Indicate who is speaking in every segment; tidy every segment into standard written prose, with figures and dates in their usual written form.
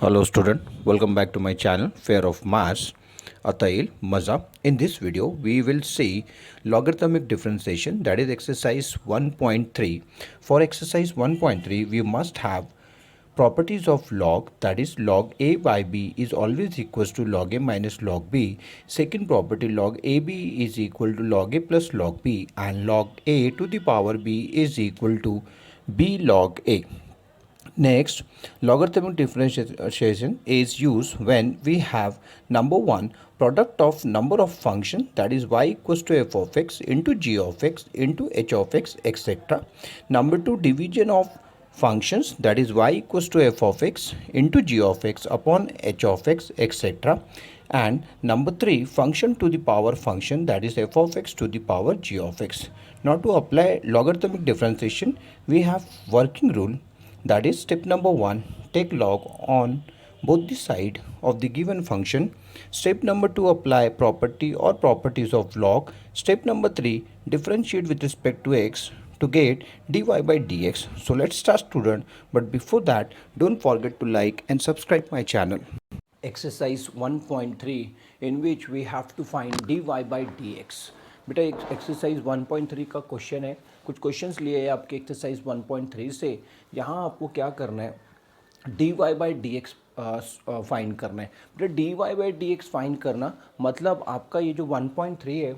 Speaker 1: Hello student, welcome back to my channel Fair of Maths Atail Maza. In this video we will see logarithmic differentiation, that is exercise 1.3. For exercise 1.3 we must have properties of log, that is log a by b is always equals to log a minus log b. Second property, log ab is equal to log a plus log b, and log a to the power b is equal to b log a. Next, logarithmic differentiation is used when we have number 1 product of number of function, that is y equals to f of x into g of x into h of x, etc. Number 2 division of functions, that is y equals to f of x into g of x upon h of x, etc. And number 3 function to the power function, that is f of x to the power g of x. Now to apply logarithmic differentiation we have working rule, that is step number 1, take log on both the side of the given function. Step number 2, apply property or properties of log. Step number 3, differentiate with respect to x to get dy by dx. So let's start student, but before that don't forget to like and subscribe my channel. Exercise 1.3 in which we have to find dy by dx. बेटा exercise 1.3 का question है, कुछ questions लिए हैं आपके exercise 1.3 से। यहाँ आपको क्या करना है, dy by d x find करना है। बेटा dy by d x find करना मतलब आपका ये जो 1.3 है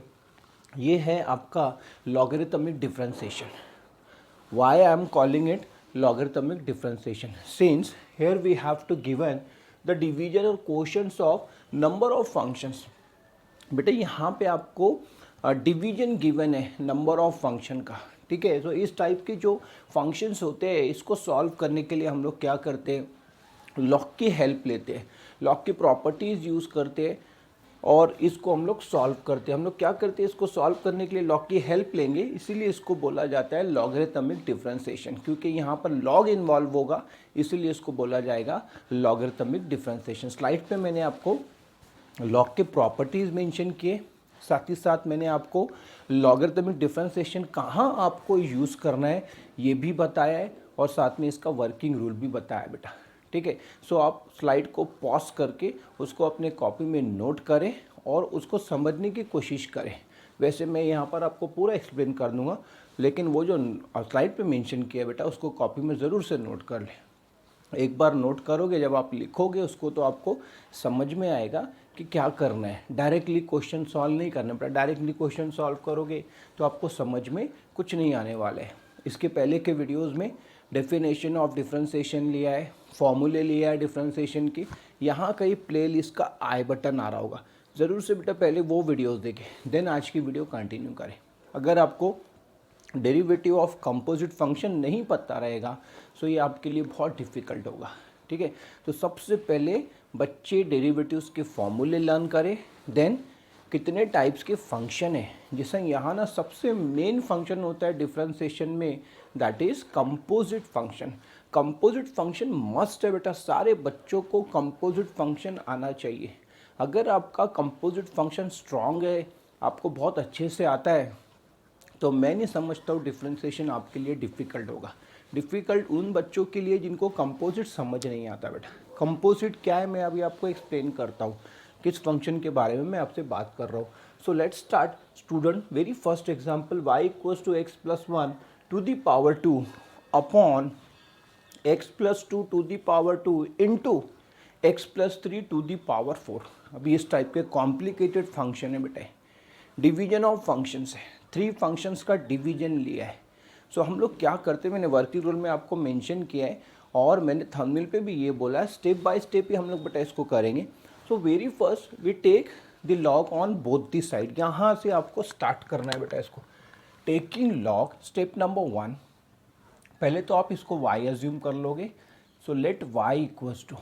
Speaker 1: ये है आपका logarithmic differentiation. Why I am calling it logarithmic differentiation, since here we have to given the division और quotients of number of functions. बेटा यहाँ पे आपको डिवीजन गिवन है नंबर ऑफ फंक्शन का, ठीक है। तो इस टाइप के जो फंक्शंस होते हैं इसको सॉल्व करने के लिए हम लोग क्या करते हैं, लॉग की हेल्प लेते हैं, लॉग की प्रॉपर्टीज़ यूज़ करते हैं और इसको हम लोग सॉल्व करते हैं। हम लोग क्या करते हैं, इसको सॉल्व करने के लिए लॉग की हेल्प लेंगे, इसीलिए इसको बोला जाता है लॉगरिथमिक डिफरेंशिएशन। क्योंकि यहाँ पर लॉग इन्वॉल्व होगा इसीलिए इसको बोला जाएगा लॉगरिथमिक डिफरेंशिएशन। स्लाइड पे मैंने आपको लॉग के प्रॉपर्टीज़ मेंशन किए, साथ ही साथ मैंने आपको लॉगरिथमिक डिफरेंशिएशन कहाँ आपको यूज़ करना है ये भी बताया है और साथ में इसका वर्किंग रूल भी बताया बेटा, ठीक है। सो आप स्लाइड को पॉज करके उसको अपने कॉपी में नोट करें और उसको समझने की कोशिश करें। वैसे मैं यहाँ पर आपको पूरा एक्सप्लेन कर दूँगा, लेकिन वो जो स्लाइड पे मेंशन किया बेटा उसको कॉपी में ज़रूर से नोट कर लें। एक बार नोट करोगे, जब आप लिखोगे उसको तो आपको समझ में आएगा कि क्या करना है। डायरेक्टली क्वेश्चन सॉल्व नहीं करना पड़ा, डायरेक्टली क्वेश्चन सॉल्व करोगे तो आपको समझ में कुछ नहीं आने वाला है। इसके पहले के वीडियोस में डेफिनेशन ऑफ डिफरेंशिएशन लिया है, फॉर्मूले लिया है डिफरेंशिएशन की। यहाँ कहीं प्लेलिस्ट का आई बटन आ रहा होगा, ज़रूर से बेटा पहले वो वीडियोज़ देखें, देन आज की वीडियो कंटिन्यू करें। अगर आपको डेरिवेटिव ऑफ कंपोजिट फंक्शन नहीं पता रहेगा सो ये आपके लिए बहुत डिफ़िकल्ट होगा, ठीक है। तो सबसे पहले बच्चे डेरिवेटिव्स के फॉर्मूले लर्न करें, देन कितने टाइप्स के फंक्शन है। जैसे यहाँ ना सबसे मेन फंक्शन होता है डिफरेंशिएशन में, that is composite function. Composite function must है बेटा, सारे बच्चों को कंपोजिट फंक्शन आना चाहिए। अगर आपका कंपोजिट फंक्शन स्ट्रॉन्ग है, आपको बहुत अच्छे से आता है, तो मैं नहीं समझता हूँ डिफरेंशिएशन आपके लिए डिफ़िकल्ट होगा। डिफ़िकल्ट उन बच्चों के लिए जिनको कंपोजिट समझ नहीं आता बेटा। कंपोजिट क्या है मैं अभी आपको एक्सप्लेन करता हूँ, किस फंक्शन के बारे में मैं आपसे बात कर रहा हूँ। So let's start student. Very first example, y equals to x plus 1 to the power 2 upon x plus 2 to the power 2 into x plus 3 to the power 4। अभी इस टाइप के कॉम्प्लिकेटेड फंक्शन है बेटा, डिवीजन ऑफ फंक्शंस है, 3 functions का division लिया है। सो हम लोग क्या करते हैं, मैंने वर्किंग रूल में आपको मेंशन किया है और मैंने थंबनेल पे भी ये बोला है, स्टेप बाय स्टेप ही हम लोग बेटा इसको करेंगे। So very first we take the log on both the side. यहाँ से आपको स्टार्ट करना है बेटा इसको, टेकिंग लॉग। स्टेप नंबर 1, पहले तो आप इसको y एज्यूम कर लोगे। So let y equals to,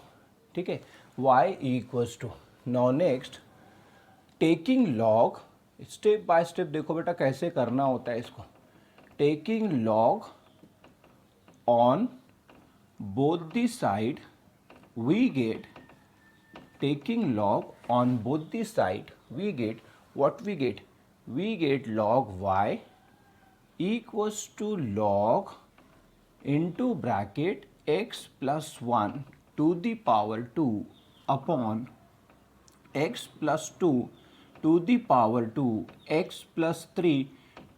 Speaker 1: ठीक है, y equals to. Now next taking log, step by step देखो बेटा कैसे करना होता है इसको। Taking log on both the side we get, taking log on both the side we get what we get, we get log y equals to log into bracket x plus 1 to the power 2 upon x plus 2 to the power 2 x plus 3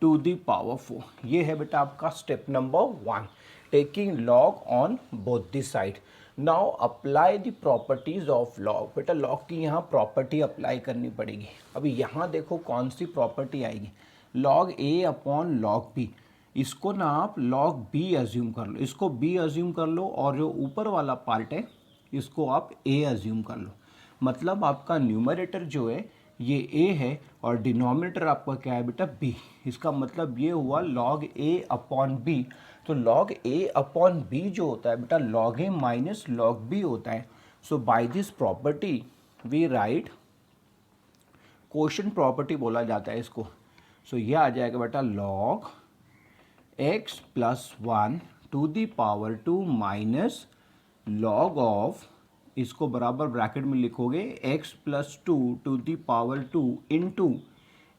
Speaker 1: to the power 4। ये है बेटा आपका step number 1, taking log on both the side. Now apply the properties of log. बेटा log की यहाँ property apply करनी पड़ेगी। अभी यहाँ देखो कौन सी प्रॉपर्टी आएगी, लॉग ए अपॉन लॉग बी। इसको ना आप लॉग बी अज्यूम कर लो, इसको बी अज्यूम कर लो, और जो ऊपर वाला पार्ट है इसको आप ए अज्यूम कर लो। मतलब आपका न्यूमरेटर जो है ये ए है और डिनोमिनेटर आपका क्या है बेटा बी। इसका मतलब ये हुआ लॉग ए अपॉन बी। तो लॉग ए अपॉन बी जो होता है बेटा लॉग ए माइनस लॉग बी होता है। So by this property we write, quotient property बोला जाता है इसको। सो ये आ जाएगा बेटा log x plus 1 to the power 2 minus log of, इसको बराबर ब्रैकेट में लिखोगे x plus 2 to the power 2 into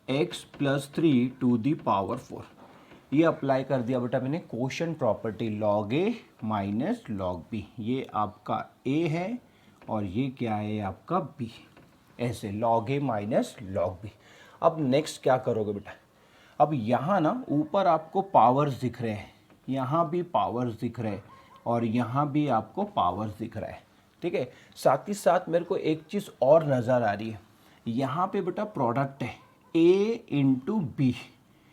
Speaker 1: x plus 3 to the power 4। ये अप्लाई कर दिया बेटा मैंने क्वोशंट प्रॉपर्टी, लॉग ए माइनस लॉग बी। ये आपका a है और ये क्या है आपका b। ऐसे लॉग ए माइनस लॉग बी। अब नेक्स्ट क्या करोगे बेटा, अब यहाँ ना ऊपर आपको पावर्स दिख रहे हैं, यहाँ भी पावर्स दिख रहे हैं और यहाँ भी आपको पावर्स दिख रहा है, ठीक है। साथ ही साथ मेरे को एक चीज़ और नज़र आ रही है, यहाँ पे बेटा प्रोडक्ट है a इंटू बी।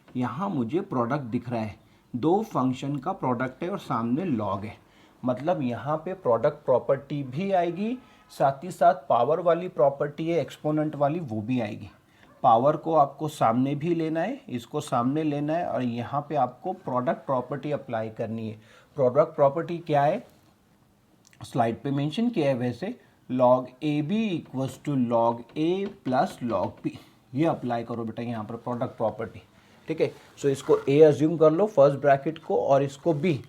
Speaker 1: यहाँ मुझे प्रोडक्ट दिख रहा है, दो फंक्शन का प्रोडक्ट है और सामने लॉग है। मतलब यहाँ पे प्रोडक्ट प्रॉपर्टी भी आएगी, साथ ही साथ पावर वाली प्रॉपर्टी है एक्सपोनेंट वाली वो भी आएगी। पावर को आपको सामने भी लेना है, इसको सामने लेना है, और यहाँ पे आपको प्रोडक्ट प्रॉपर्टी अप्लाई करनी है। प्रोडक्ट प्रॉपर्टी क्या है, स्लाइड पे मेंशन किया है वैसे, log a b equals to log a plus log b. ये अप्लाई करो बेटा यहाँ पर प्रोडक्ट प्रॉपर्टी, ठीक है। सो इसको ए अज्यूम कर लो फर्स्ट ब्रैकेट को, और इसको बी,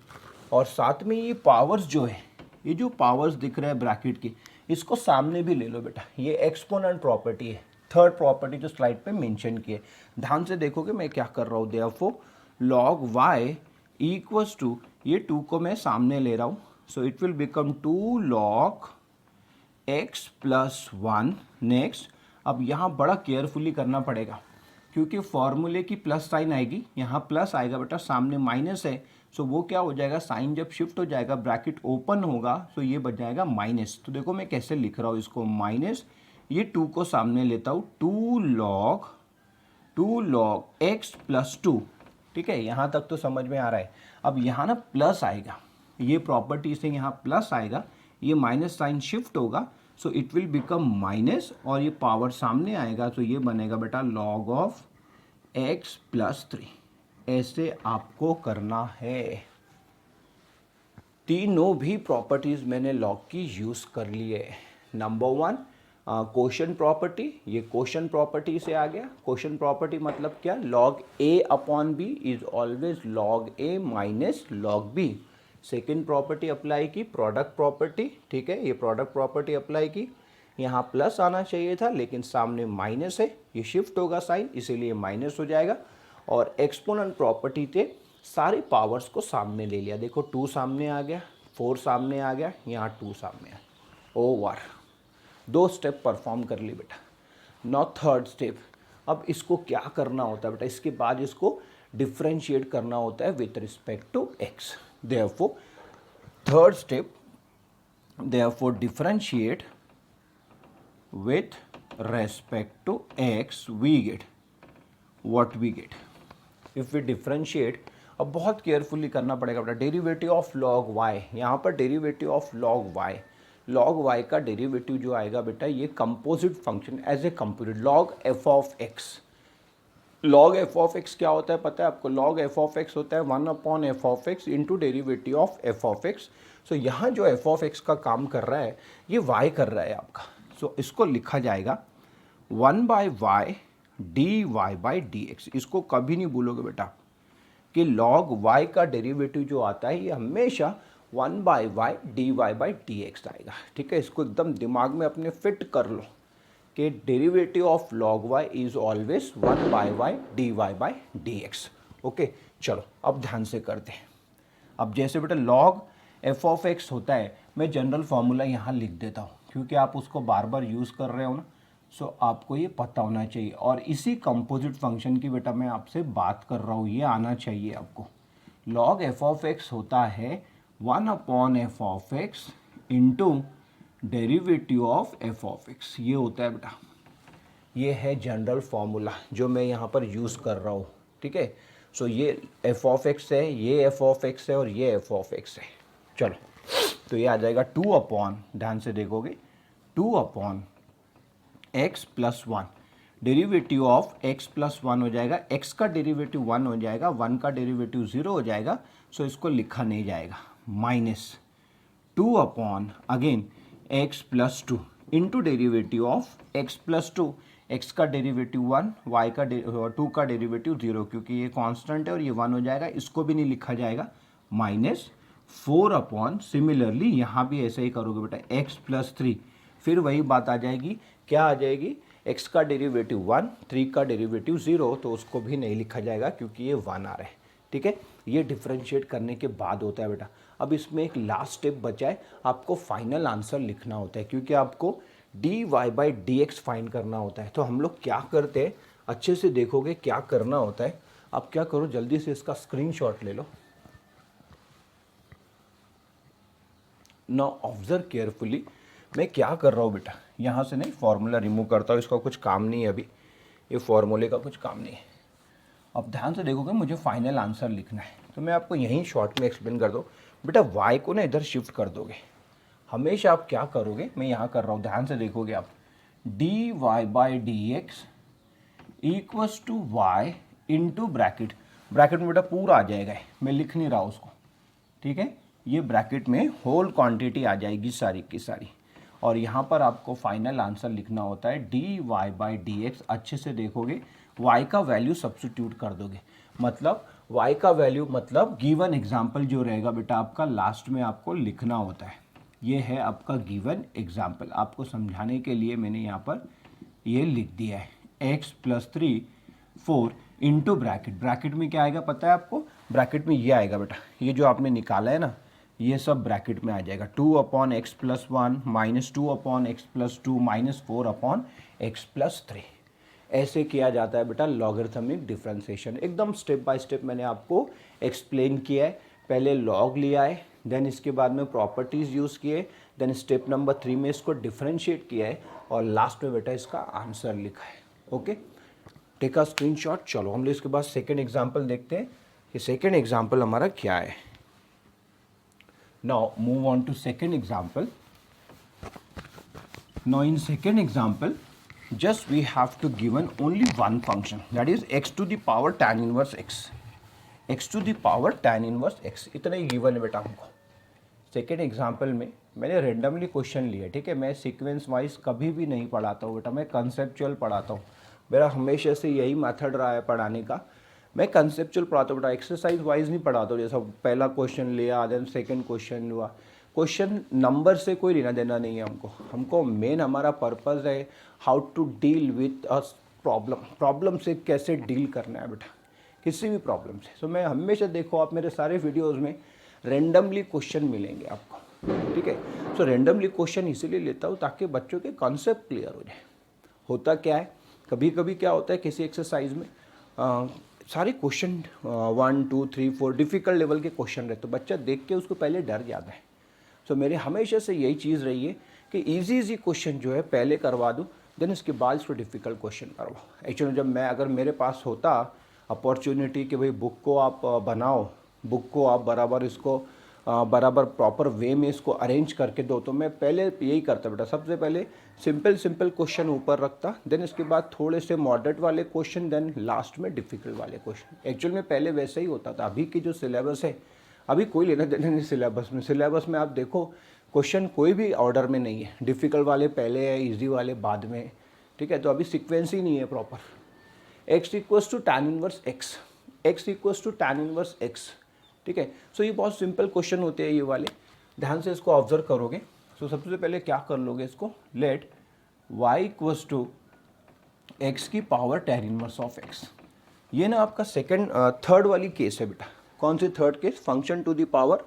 Speaker 1: और साथ में ये पावर्स जो है, ये जो पावर्स दिख रहे हैं ब्रैकेट की, इसको सामने भी ले लो बेटा। ये एक्सपोनेंट प्रॉपर्टी है, थर्ड प्रॉपर्टी जो स्लाइड पे मेंशन की है। ध्यान से देखोगे मैं क्या कर रहा हूँ, therefore log y equals to, ये 2 को मैं सामने ले रहा हूँ, so it will become 2 log x plus 1। Next अब यहाँ बड़ा केयरफुली करना पड़ेगा क्योंकि फॉर्मूले की प्लस साइन आएगी, यहाँ प्लस आएगा बेटा, सामने माइनस है। सो वो क्या हो जाएगा, साइन जब शिफ्ट हो जाएगा ब्रैकेट ओपन होगा, सो ये बच जाएगा माइनस। तो देखो मैं कैसे लिख रहा हूँ इसको, माइनस, ये 2 को सामने लेता हूँ, 2 लॉग x प्लस 2, ठीक है। यहाँ तक तो समझ में आ रहा है। अब यहाँ ना प्लस आएगा, ये प्रॉपर्टी से यहाँ प्लस आएगा, ये माइनस साइन शिफ्ट होगा, सो इट विल बिकम माइनस, और ये पावर सामने आएगा, तो ये बनेगा बेटा लॉग ऑफ x प्लस 3। ऐसे आपको करना है। तीनों भी प्रॉपर्टीज मैंने लॉग की यूज कर लिए। नंबर 1 क्वोशंट प्रॉपर्टी, ये क्वोशंट प्रॉपर्टी से आ गया। क्वोशंट प्रॉपर्टी मतलब क्या, log A upon b is always log A minus log b. Second property apply की, प्रोडक्ट प्रॉपर्टी, ठीक है। ये प्रोडक्ट प्रॉपर्टी अप्लाई की, यहाँ प्लस आना चाहिए था लेकिन सामने माइनस है, ये शिफ्ट होगा साइन, इसीलिए माइनस हो जाएगा। और एक्सपोनेंट प्रॉपर्टी थे, सारे पावर्स को सामने ले लिया। देखो 2 सामने आ गया, 4 सामने आ गया, यहाँ 2 सामने आ, ओवर। 2 स्टेप परफॉर्म कर ली बेटा। नाउ थर्ड स्टेप, अब इसको क्या करना होता है बेटा, इसके बाद इसको डिफ्रेंशिएट करना होता है with respect to x. Therefore third step, therefore differentiate with respect to x, we get what we get if we differentiate। अब बहुत केयरफुली करना पड़ेगा बेटा, डेरिवेटिव ऑफ लॉग y, यहाँ पर derivative of log y, log y का derivative जो आएगा बेटा, ये composite function as a computed log f of x। Log f of x क्या होता है पता है आपको, लॉग f ऑफ x होता है 1 upon f of x into derivative of f of x। सो यहाँ जो f ऑफ x का काम कर रहा है ये y कर रहा है आपका। सो इसको लिखा जाएगा 1 by y d y by d x. इसको कभी नहीं भूलोगे बेटा कि लॉग y का डेरिवेटिव जो आता है ये हमेशा 1 by y d y by d x आएगा, ठीक है। इसको एकदम दिमाग में अपने फिट कर लो कि derivative of log y is always 1 by y d y by d x. Okay, चलो अब ध्यान से करते हैं। अब जैसे बेटा लॉग f ऑफ x होता है, मैं जनरल फार्मूला यहाँ लिख देता हूँ क्योंकि आप उसको बार बार यूज़ कर रहे हो ना, सो आपको ये पता होना चाहिए। और इसी कंपोजिट फंक्शन की बेटा मैं आपसे बात कर रहा हूँ, ये आना चाहिए आपको। लॉग एफ ऑफ एक्स होता है 1/f(x) into derivative of F of x, ये होता है बेटा। ये है जनरल फार्मूला जो मैं यहाँ पर यूज़ कर रहा हूँ, ठीक है। सो ये एफ ऑफ एक्स है, ये एफ ऑफ एक्स है और ये एफ ऑफ एक्स है। चलो तो ये आ जाएगा 2/, ध्यान से देखोगे, 2/x+1, डेरिवेटिव ऑफ x+1 हो जाएगा, x का डेरिवेटिव 1 हो जाएगा, 1 का डेरिवेटिव 0 हो जाएगा, सो इसको लिखा नहीं जाएगा, -2/, again x+2 into derivative of x+2, x का डेरिवेटिव 1, y का 2 का डेरिवेटिव 0, क्योंकि ये कांस्टेंट है और ये 1 हो जाएगा, इसको भी नहीं लिखा जाएगा, -4/, सिमिलरली यहाँ भी ऐसे ही करोगे बेटा, x+3, फिर वही बात आ जाएगी, क्या आ जाएगी, x का डेरिवेटिव 1, 3 का डेरिवेटिव 0, तो उसको भी नहीं लिखा जाएगा क्योंकि ये 1 आ रहा है, ठीक है। ये डिफरेंशिएट करने के बाद होता है बेटा। अब इसमें एक लास्ट स्टेप बचा है, आपको फाइनल आंसर लिखना होता है क्योंकि आपको dy/dx फाइंड करना होता है। तो हम लोग क्या करते हैं, अच्छे से देखोगे क्या करना होता है। आप क्या करो, जल्दी से इसका स्क्रीनशॉट ले लो। नाउ ऑब्जर्व केयरफुली, मैं क्या कर रहा हूँ बेटा, यहाँ से नहीं फार्मूला रिमूव करता हूँ, इसका कुछ काम नहीं है अभी, ये फार्मूले का कुछ काम नहीं है। अब ध्यान से देखोगे, मुझे फाइनल आंसर लिखना है, तो मैं आपको यहीं शॉर्ट में एक्सप्लेन कर दूँ बेटा। y को ना इधर शिफ्ट कर दोगे, हमेशा आप क्या करोगे, मैं यहाँ कर रहा हूँ, ध्यान से देखोगे आप, dy/dx equals to y into bracket में बेटा पूरा आ जाएगा, मैं लिख नहीं रहा उसको, ठीक है। ये ब्रैकेट में होल क्वांटिटी आ जाएगी सारी की सारी, और यहाँ पर आपको फाइनल आंसर लिखना होता है dy/dx। अच्छे से देखोगे, y का वैल्यू सब्स्टिट्यूट कर दोगे, मतलब y का वैल्यू मतलब गिवन एग्जाम्पल जो रहेगा बेटा आपका, लास्ट में आपको लिखना होता है। ये है आपका गिवन एग्जाम्पल, आपको समझाने के लिए मैंने यहाँ पर ये लिख दिया है, x+3 4 इंटू ब्रैकेट में क्या आएगा पता है आपको, ब्रैकेट में ये आएगा बेटा, ये जो आपने निकाला है ना, ये सब ब्रैकेट में आ जाएगा, 2/x+1 -2/x+2 -4/x+3। ऐसे किया जाता है बेटा लॉगरिथमिक डिफरेंशिएशन। एकदम स्टेप बाय स्टेप मैंने आपको एक्सप्लेन किया है। पहले लॉग लिया है, देन इसके बाद में प्रॉपर्टीज़ यूज़ किए, देन स्टेप नंबर 3 में इसको डिफरेंशिएट किया है, और लास्ट में बेटा इसका आंसर लिखा है। Okay, take a screenshot. चलो हम लोग इसके बाद सेकेंड एग्जाम्पल देखते हैं कि सेकेंड एग्जाम्पल हमारा क्या है। Now move on to second example. Now in second example, just we have to given only one function, that is x to the power tan inverse x. x to the power tan inverse x, इतना ही given है बेटा हमको। Second example में मैंने randomly question लिया, ठीक है। मैं सीक्वेंस वाइज कभी भी नहीं पढ़ाता हूँ बेटा, मैं कंसेप्चुअल पढ़ाता हूँ। मेरा हमेशा से यही मेथड रहा है पढ़ाने का, मैं कंसेप्चुअल पढ़ाता हूँ बेटा, एक्सरसाइज वाइज नहीं पढ़ाता हूँ। जैसा पहला क्वेश्चन लिया, देन सेकंड क्वेश्चन हुआ, क्वेश्चन नंबर से कोई लेना देना नहीं है हमको मेन हमारा पर्पज़ है how to deal with a problem से कैसे डील करना है बेटा, किसी भी प्रॉब्लम से। सो मैं हमेशा, देखो आप मेरे सारे वीडियोज़ में रेंडमली क्वेश्चन मिलेंगे आपको, ठीक है। सो रेंडमली क्वेश्चन इसीलिए लेता हूँ ताकि बच्चों के कॉन्सेप्ट क्लियर हो जाए। होता क्या है, कभी कभी क्या होता है किसी एक्सरसाइज में सारे क्वेश्चन 1 2 3 4 डिफ़िकल्ट लेवल के क्वेश्चन रहते, तो बच्चा देख के उसको पहले डर जाता है। सो मेरे हमेशा से यही चीज़ रही है कि इजी क्वेश्चन जो है पहले करवा दूँ, देन उसके बाद इसको डिफ़िकल्ट क्वेश्चन करवाओ। एक्चुअली जब मैं, अगर मेरे पास होता अपॉर्चुनिटी कि भाई बुक को आप बनाओ, बुक को आप बराबर इसको बराबर प्रॉपर वे में इसको अरेंज करके दो, तो मैं पहले यही करता बेटा। सबसे पहले सिंपल क्वेश्चन ऊपर रखता, देन इसके बाद थोड़े से मॉडरेट वाले क्वेश्चन, देन लास्ट में डिफ़िकल्ट वाले क्वेश्चन। एक्चुअल में पहले वैसे ही होता था। अभी की जो सिलेबस है, अभी कोई लेना देना नहीं सिलेबस में आप देखो क्वेश्चन कोई भी ऑर्डर में नहीं है, डिफ़िकल्ट वाले पहले है, ईजी वाले बाद में, ठीक है। तो अभी सिक्वेंस ही नहीं है proper. x equals to tan inverse x, ठीक है। सो ये बहुत सिंपल क्वेश्चन होते हैं ये वाले, ध्यान से इसको ऑब्जर्व करोगे। सो सबसे पहले क्या कर लोगे इसको, let y equals to x की power tan inverse of x। ये ना आपका सेकंड थर्ड वाली केस है बेटा। कौन सी third case, function to the power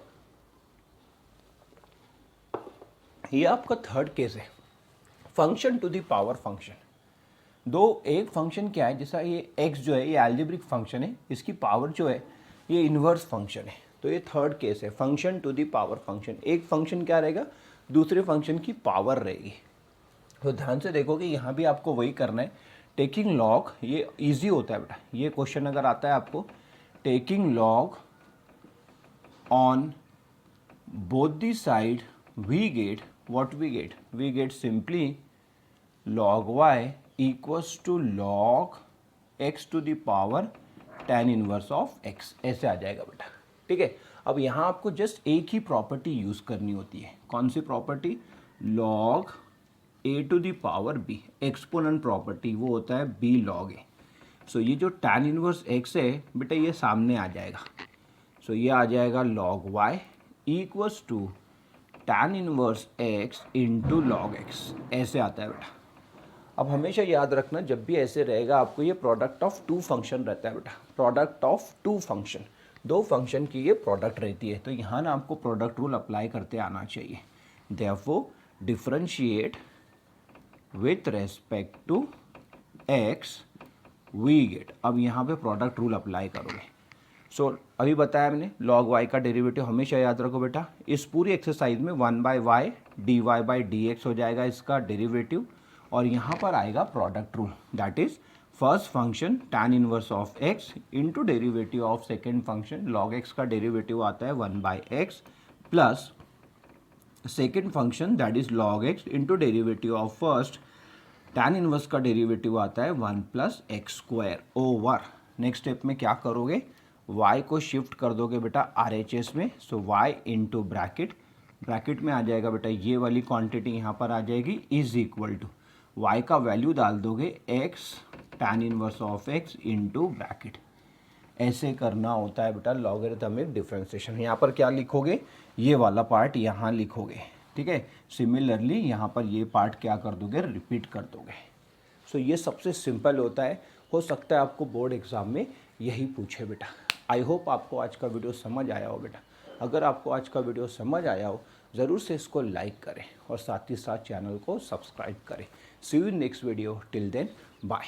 Speaker 1: ये आपका थर्ड केस है, function to the power function. दो एक फंक्शन क्या है, जैसा ये x जो है ये अलजेब्रिक फंक्शन है, इसकी पावर जो है ये इन्वर्स फंक्शन है। तो ये थर्ड केस है, function to the power function. एक फंक्शन क्या रहेगा, दूसरे फंक्शन की पावर रहेगी। तो ध्यान से देखोगे यहाँ भी आपको वही करना है, टेकिंग लॉग। ये इजी होता है बेटा, ये क्वेश्चन अगर आता है आपको, taking log on both the side we get what we get simply log y equals to log x to the power tan inverse of x, ऐसे आ जाएगा बेटा। ठीक है, अब यहाँ आपको जस्ट एक ही प्रॉपर्टी यूज़ करनी होती है। कौन सी property, log a to the power b, exponent property, वो होता है b log a। सो ये जो tan इनवर्स x है बेटा ये सामने आ जाएगा। सो ये आ जाएगा log y equals to tan inverse x into log x, ऐसे आता है बेटा। अब हमेशा याद रखना, जब भी ऐसे रहेगा आपको ये प्रोडक्ट ऑफ टू फंक्शन रहता है बेटा, प्रोडक्ट ऑफ टू फंक्शन, दो फंक्शन की ये प्रोडक्ट रहती है। तो यहाँ ना आपको प्रोडक्ट रूल अप्लाई करते आना चाहिए। Therefore differentiate with respect to x we get, अब यहाँ पे प्रोडक्ट रूल अप्लाई करोगे। सो अभी बताया मैंने, log y का डेरिवेटिव हमेशा याद रखो बेटा। इस पूरी एक्सरसाइज में 1/y dy/dx हो जाएगा इसका डेरिवेटिव, और यहाँ पर आएगा product rule, that is first function tan inverse of x into derivative of second function log x का डेरिवेटिव आता है 1/x plus second function that is log x into derivative of first tan inverse का derivative आता है 1 + x² over. Next step में क्या करोगे, y को शिफ्ट कर दोगे बेटा RHS में। सो y इंटू ब्रैकेट में आ जाएगा बेटा ये वाली क्वांटिटी यहाँ पर आ जाएगी, इज इक्वल टू y का वैल्यू डाल दोगे x tan inverse of x into bracket. ऐसे करना होता है बेटा लॉगरिथमिक डिफरेंशिएशन। यहाँ पर क्या लिखोगे, ये वाला पार्ट यहाँ लिखोगे। ठीक है, सिमिलरली यहाँ पर ये पार्ट क्या कर दोगे, रिपीट कर दोगे। सो ये सबसे सिंपल होता है, हो सकता है आपको बोर्ड एग्जाम में यही पूछे बेटा। आई होप आपको आज का वीडियो समझ आया हो बेटा। अगर आपको आज का वीडियो समझ आया हो, ज़रूर से इसको लाइक करें और साथ ही साथ चैनल को सब्सक्राइब करें। See you in next video, till then bye.